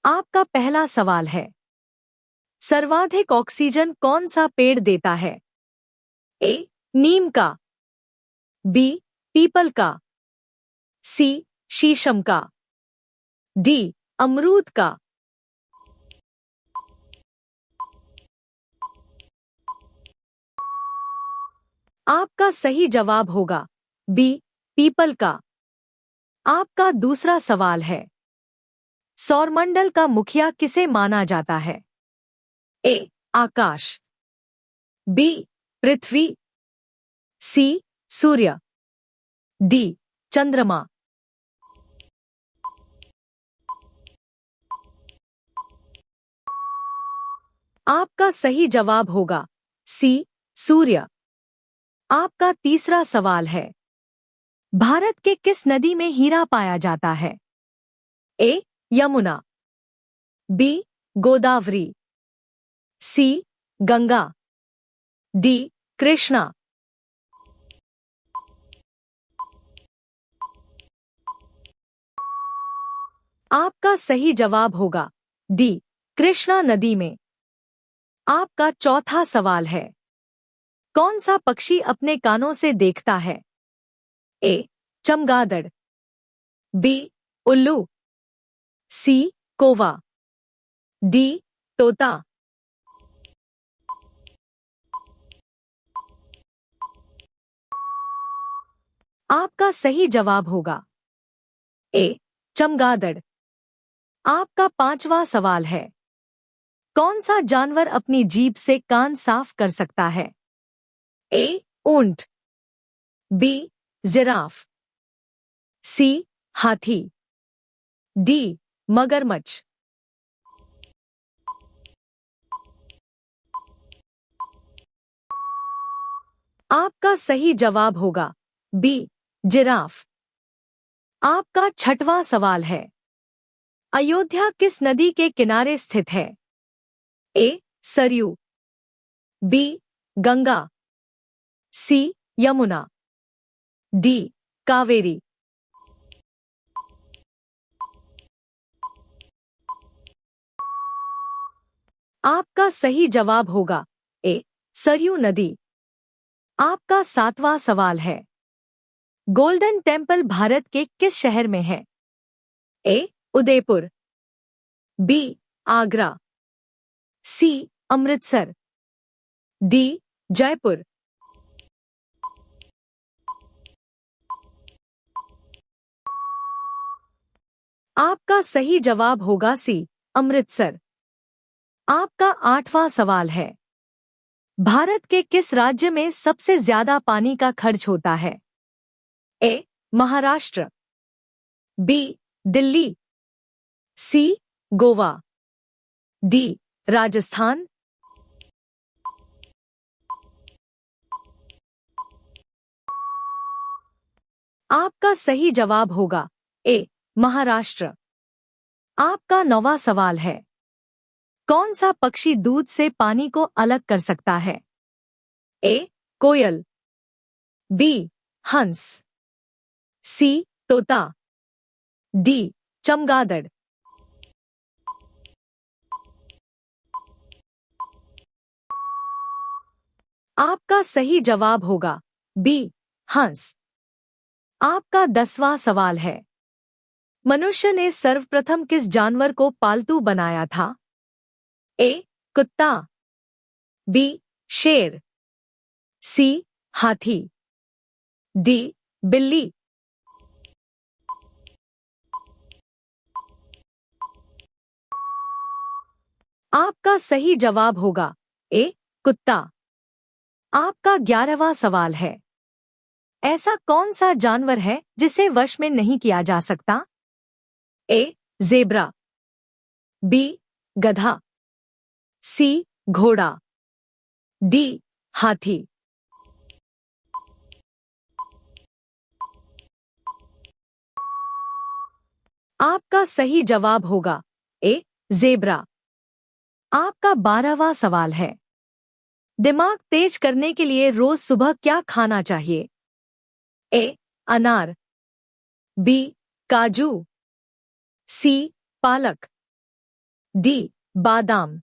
आपका पहला सवाल है, सर्वाधिक ऑक्सीजन कौन सा पेड़ देता है? ए. नीम का, बी. पीपल का, सी. शीशम का, डी. अमरूद का। आपका सही जवाब होगा बी. पीपल का। आपका दूसरा सवाल है, सौरमंडल का मुखिया किसे माना जाता है? ए. आकाश, बी. पृथ्वी, सी. सूर्य, डी. चंद्रमा। आपका सही जवाब होगा सी. सूर्य। आपका तीसरा सवाल है, भारत के किस नदी में हीरा पाया जाता है? ए. यमुना, बी. गोदावरी, सी. गंगा, डी. कृष्णा। आपका सही जवाब होगा डी. कृष्णा नदी में। आपका चौथा सवाल है, कौन सा पक्षी अपने कानों से देखता है? ए. चमगादड़, बी. उल्लू, सी. कौवा, डी. तोता। आपका सही जवाब होगा ए. चमगादड़। आपका पांचवा सवाल है, कौन सा जानवर अपनी जीभ से कान साफ कर सकता है? ए. ऊंट, बी. जिराफ, सी. हाथी, डी. मगरमच्छ। आपका सही जवाब होगा बी. जिराफ। आपका छठवां सवाल है, अयोध्या किस नदी के किनारे स्थित है? ए. सरयू, बी. गंगा, सी. यमुना, डी. कावेरी। आपका सही जवाब होगा ए. सरयू नदी। आपका सातवां सवाल है, गोल्डन टेम्पल भारत के किस शहर में है? ए. उदयपुर, बी. आगरा, सी. अमृतसर, डी. जयपुर। आपका सही जवाब होगा सी. अमृतसर। आपका आठवां सवाल है, भारत के किस राज्य में सबसे ज्यादा पानी का खर्च होता है? ए. महाराष्ट्र, बी. दिल्ली, सी. गोवा, डी. राजस्थान। आपका सही जवाब होगा ए. महाराष्ट्र। आपका नौवां सवाल है, कौन सा पक्षी दूध से पानी को अलग कर सकता है? ए. कोयल, बी. हंस, सी. तोता, डी. चमगादड़। आपका सही जवाब होगा बी. हंस। आपका 10वां सवाल है, मनुष्य ने सर्वप्रथम किस जानवर को पालतू बनाया था? ए. कुत्ता, बी. शेर, सी. हाथी, डी. बिल्ली। आपका सही जवाब होगा ए. कुत्ता। आपका 11वां सवाल है, ऐसा कौन सा जानवर है जिसे वश में नहीं किया जा सकता? ए. Zebra, B. गधा, सी. घोड़ा, डी. हाथी। आपका सही जवाब होगा ए. ज़ेब्रा। आपका 12वां सवाल है, दिमाग तेज करने के लिए रोज सुबह क्या खाना चाहिए? ए. अनार, बी. काजू, सी. पालक, डी बादाम।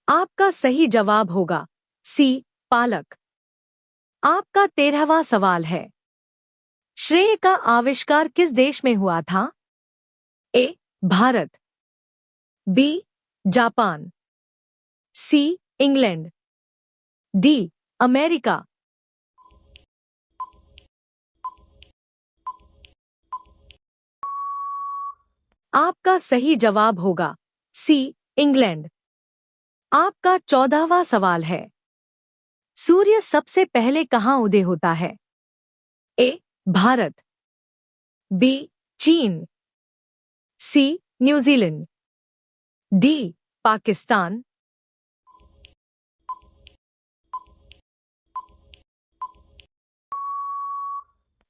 आपका सही जवाब होगा सी पालक। आपका 13वां सवाल है, श्रेय का आविष्कार किस देश में हुआ था? A Bharat, B Japan, C England, D America. आपका सही जवाब होगा सी इंग्लैंड। आपका 14वां सवाल है, सूर्य सबसे पहले कहाँ उदय होता है? ए भारत, बी चीन, सी न्यूजीलैंड, डी पाकिस्तान।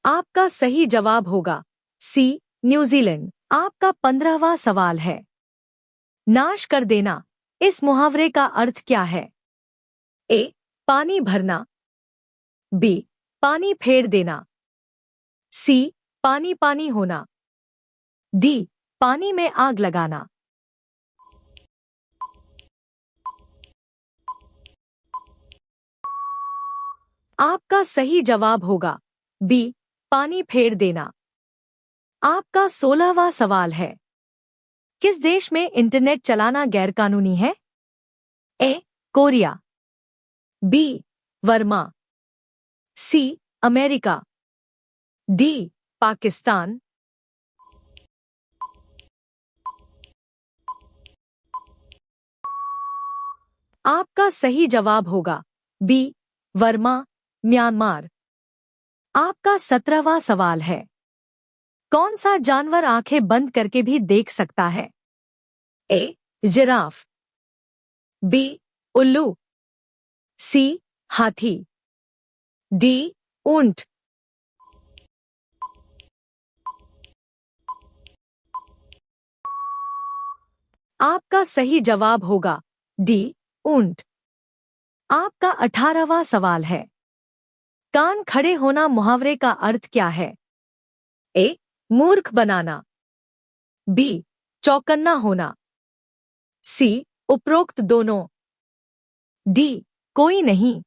आपका सही जवाब होगा सी न्यूजीलैंड। आपका 15वां सवाल है, नाश कर देना इस मुहावरे का अर्थ क्या है? ए पानी भरना, बी पानी फेर देना, सी पानी पानी होना, डी पानी में आग लगाना। आपका सही जवाब होगा बी पानी फेर देना। आपका 16वां सवाल है, किस देश में इंटरनेट चलाना गैरकानूनी है? A Korea, B Burma, C America, D Pakistan. आपका सही जवाब होगा बी वर्मा म्यांमार। आपका 17वां सवाल है, कौन सा जानवर आंखें बंद करके भी देख सकता है? ए जिराफ, बी उल्लू, सी हाथी, डी ऊंट। आपका सही जवाब होगा डी ऊंट। आपका 18वां सवाल है, कान खड़े होना मुहावरे का अर्थ क्या है? ए मूर्ख बनाना, बी चौकन्ना होना, सी उपरोक्त दोनों, डी कोई नहीं।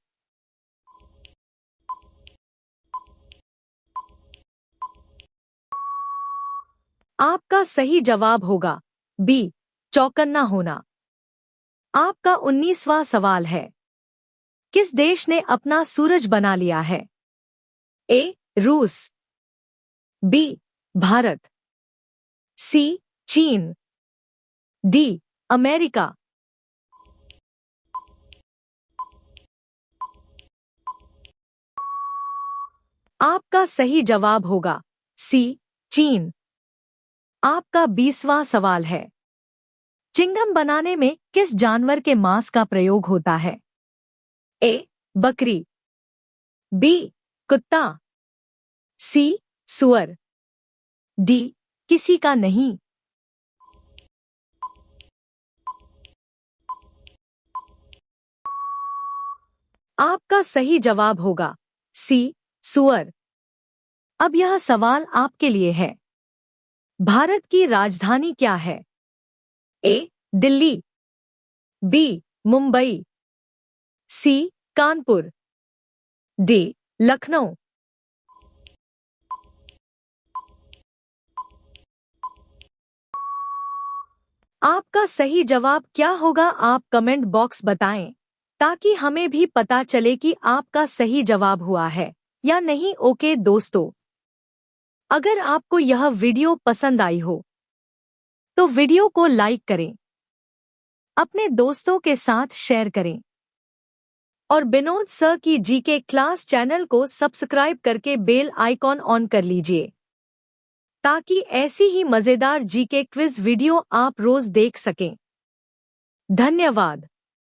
आपका सही जवाब होगा बी चौकन्ना होना। आपका 19वां सवाल है, किस देश ने अपना सूरज बना लिया है? ए रूस, बी भारत, सी चीन, डी अमेरिका। आपका सही जवाब होगा सी चीन। आपका 20वां सवाल है, चिंगम बनाने में किस जानवर के मांस का प्रयोग होता है? ए बकरी, बी कुत्ता, सी सुअर, डी किसी का नहीं। आपका सही जवाब होगा सी सुअर। अब यह सवाल आपके लिए है, भारत की राजधानी क्या है? ए दिल्ली, बी मुंबई, सी कानपुर, डी लखनऊ। आपका सही जवाब क्या होगा? आप कमेंट बॉक्स बताएं ताकि हमें भी पता चले कि आपका सही जवाब हुआ है या नहीं। ओके दोस्तों, अगर आपको यह वीडियो पसंद आई हो तो वीडियो को लाइक करें, अपने दोस्तों के साथ शेयर करें और विनोद सर की जीके क्लास चैनल को सब्सक्राइब करके बेल आइकॉन ऑन कर लीजिए ताकि ऐसी ही मजेदार जीके क्विज वीडियो आप रोज देख सकें। धन्यवाद।